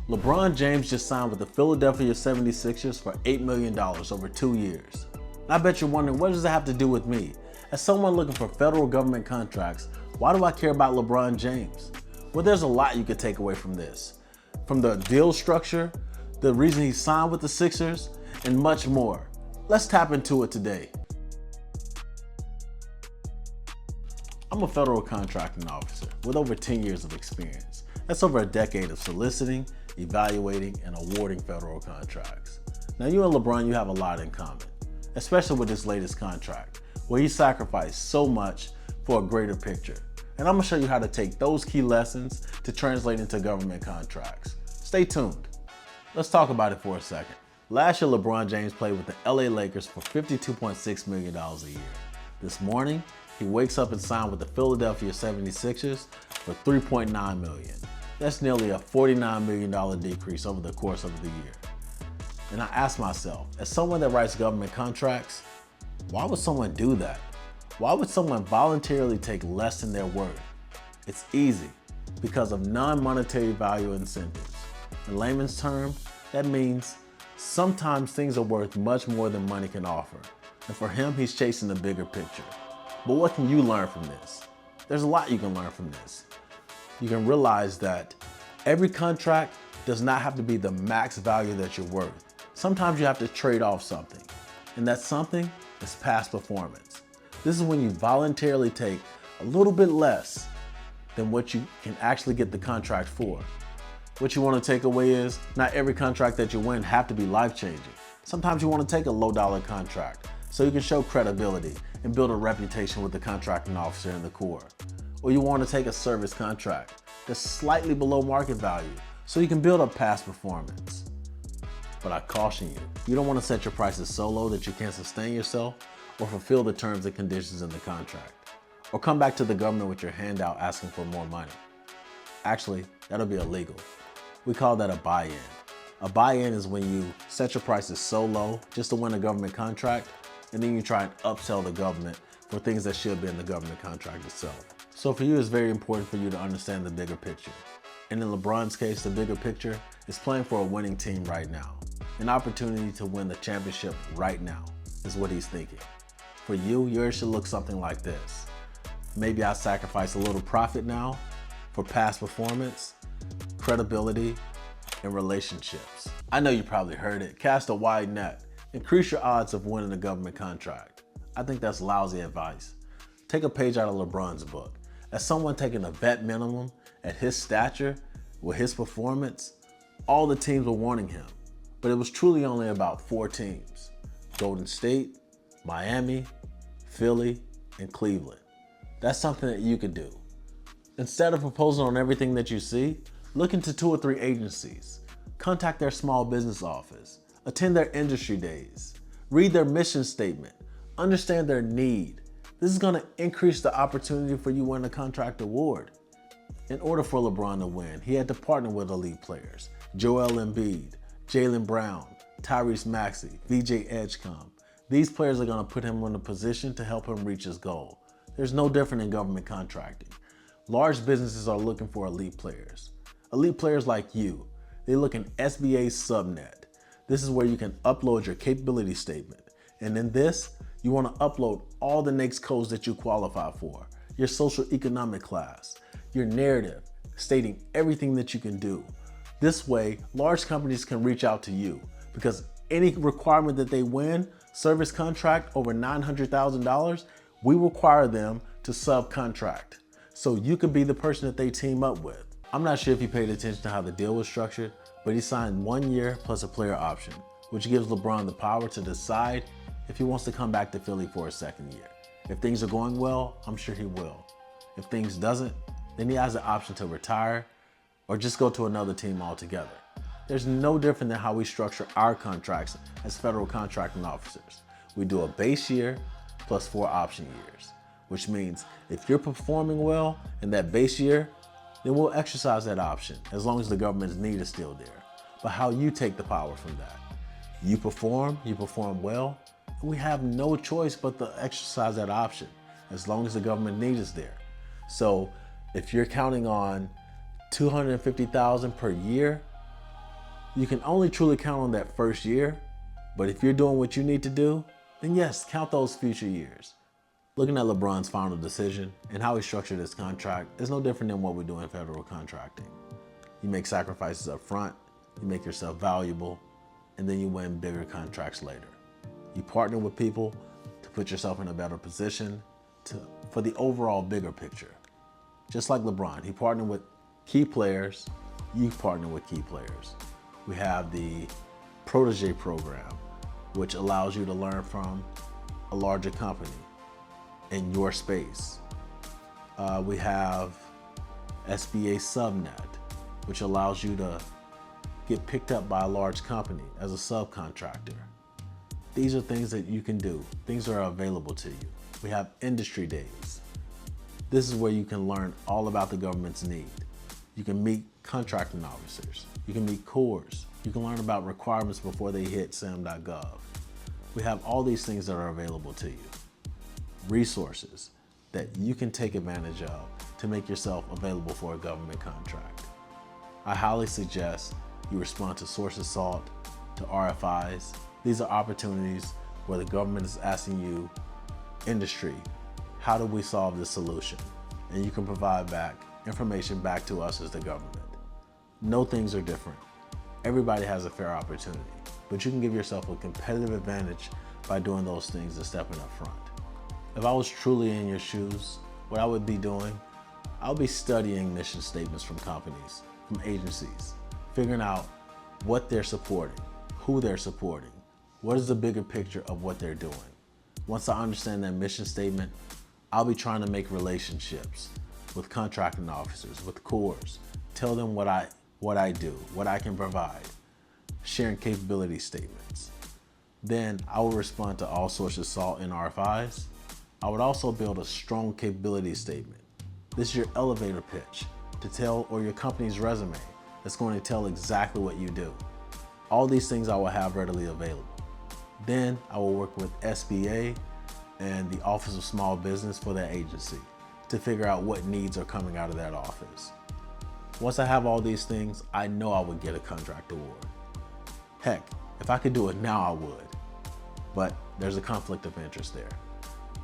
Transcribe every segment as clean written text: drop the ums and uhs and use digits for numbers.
LeBron James just signed with the Philadelphia 76ers for $8 million over 2 years. And I bet you're wondering, what does that have to do with me? As someone looking for federal government contracts, why do I care about LeBron James? Well, there's a lot you could take away from this. From the deal structure, the reason he signed with the Sixers, and much more. Let's tap into it today. I'm a federal contracting officer with over 10 years of experience. That's over a decade of soliciting, evaluating, and awarding federal contracts. Now, you and LeBron, you have a lot in common, especially with this latest contract, where he sacrificed so much for a greater picture. And I'm gonna show you how to take those key lessons to translate into government contracts. Stay tuned. Let's talk about it for a second. Last year, LeBron James played with the LA Lakers for $52.6 million a year. This morning, he wakes up and signed with the Philadelphia 76ers for $3.9 million. That's nearly a $49 million decrease over the course of the year. And I ask myself, as someone that writes government contracts, why would someone do that? Why would someone voluntarily take less than their worth? It's easy, because of non-monetary value incentives. In layman's terms, that means sometimes things are worth much more than money can offer. And for him, he's chasing the bigger picture. But what can you learn from this? There's a lot you can learn from this. You can realize that every contract does not have to be the max value that you're worth. Sometimes you have to trade off something, and that something is past performance. This is when you voluntarily take a little bit less than what you can actually get the contract for. What you want to take away is not every contract that you win have to be life-changing. Sometimes you want to take a low-dollar contract so you can show credibility and build a reputation with the contracting officer in the Corps. Or you want to take a service contract that's slightly below market value so you can build up past performance. But I caution you, you don't want to set your prices so low that you can't sustain yourself or fulfill the terms and conditions in the contract, or come back to the government with your hand out asking for more money. Actually, that'll be illegal. We call that a buy-in. A buy-in is when you set your prices so low just to win a government contract, and then you try and upsell the government for things that should be in the government contract itself. So for you, it's very important for you to understand the bigger picture. And in LeBron's case, the bigger picture is playing for a winning team right now. An opportunity to win the championship right now is what he's thinking. For you, yours should look something like this. Maybe I sacrifice a little profit now for past performance, credibility, and relationships. I know you probably heard it. Cast a wide net. Increase your odds of winning a government contract. I think that's lousy advice. Take a page out of LeBron's book. As someone taking a vet minimum at his stature, with his performance, all the teams were warning him. But it was truly only about 4 teams: Golden State, Miami, Philly, and Cleveland. That's something that you could do. Instead of proposing on everything that you see, look into 2 or 3 agencies. Contact their small business office. Attend their industry days. Read their mission statement. Understand their need. This is going to increase the opportunity for you to win a contract award. In order for LeBron to win, he had to partner with elite players: Joel Embiid, Jaylen Brown, Tyrese Maxey, VJ Edgecombe. These players are going to put him in a position to help him reach his goal. There's no different in government contracting. Large businesses are looking for elite players. Elite players like you. They look in SBA's SubNet. This is where you can upload your capability statement. And in this, you want to upload all the NAICS codes that you qualify for, your social economic class, your narrative, stating everything that you can do. This way, large companies can reach out to you because any requirement that they win, service contract over $900,000, we require them to subcontract. So you could be the person that they team up with. I'm not sure if you paid attention to how the deal was structured, but he signed 1 year plus a player option, which gives LeBron the power to decide if he wants to come back to Philly for a 2nd year. If things are going well, I'm sure he will. If things doesn't, then he has the option to retire or just go to another team altogether. There's no different than how we structure our contracts as federal contracting officers. We do a base year plus 4 option years, which means if you're performing well in that base year, then we'll exercise that option as long as the government's need is still there. But how you take the power from that. You perform well, and we have no choice but to exercise that option as long as the government need is there. So if you're counting on $250,000 per year, You can only truly count on that first year, but if you're doing what you need to do, then yes, count those future years. Looking at LeBron's final decision and how he structured his contract is no different than what we do in federal contracting. You make sacrifices up front, you make yourself valuable, and then you win bigger contracts later. You partner with people to put yourself in a better position for the overall bigger picture. Just like LeBron, he partnered with key players, you partner with key players. We have the protege program, which allows you to learn from a larger company in your space. We have SBA SubNet, which allows you to get picked up by a large company as a subcontractor. These are things that you can do. Things are available to you. We have industry days. This is where you can learn all about the government's need. You can meet contracting officers. You can meet cores. You can learn about requirements before they hit SAM.gov. We have all these things that are available to you. Resources that you can take advantage of to make yourself available for a government contract. I highly suggest you respond to Source Assault, to RFIs. These are opportunities where the government is asking you, industry, how do we solve this solution? And you can provide back information back to us as the government. No things are different. Everybody has a fair opportunity, but you can give yourself a competitive advantage by doing those things and stepping up front. If I was truly in your shoes, what I would be doing, I would be studying mission statements from companies, from agencies, figuring out what they're supporting, who they're supporting, what is the bigger picture of what they're doing. Once I understand that mission statement, I'll be trying to make relationships with contracting officers, with cores, tell them what I do, what I can provide, sharing capability statements. Then I will respond to all Source Assault and RFIs. I would also build a strong capability statement. This is your elevator pitch to tell, or your company's resume that's going to tell exactly what you do. All these things I will have readily available. Then I will work with SBA and the Office of Small Business for that agency to figure out what needs are coming out of that office. Once I have all these things, I know I would get a contract award. Heck, if I could do it now, I would. But there's a conflict of interest there.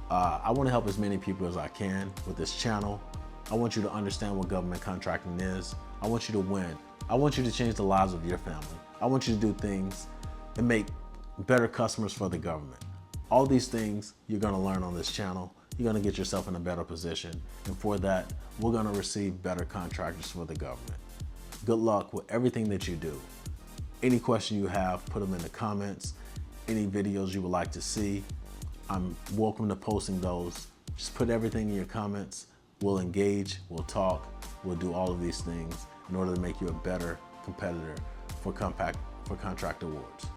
I want to help as many people as I can with this channel. I want you to understand what government contracting is. I want you to win. I want you to change the lives of your family. I want you to do things and make better customers for the government. All these things you're going to learn on this channel. You're going to get yourself in a better position. And for that, we're going to receive better contractors for the government. Good luck with everything that you do. Any question you have, put them in the comments. Any videos you would like to see, I'm welcome to posting those. Just put everything in your comments. We'll engage, we'll talk, we'll do all of these things in order to make you a better competitor for contract awards.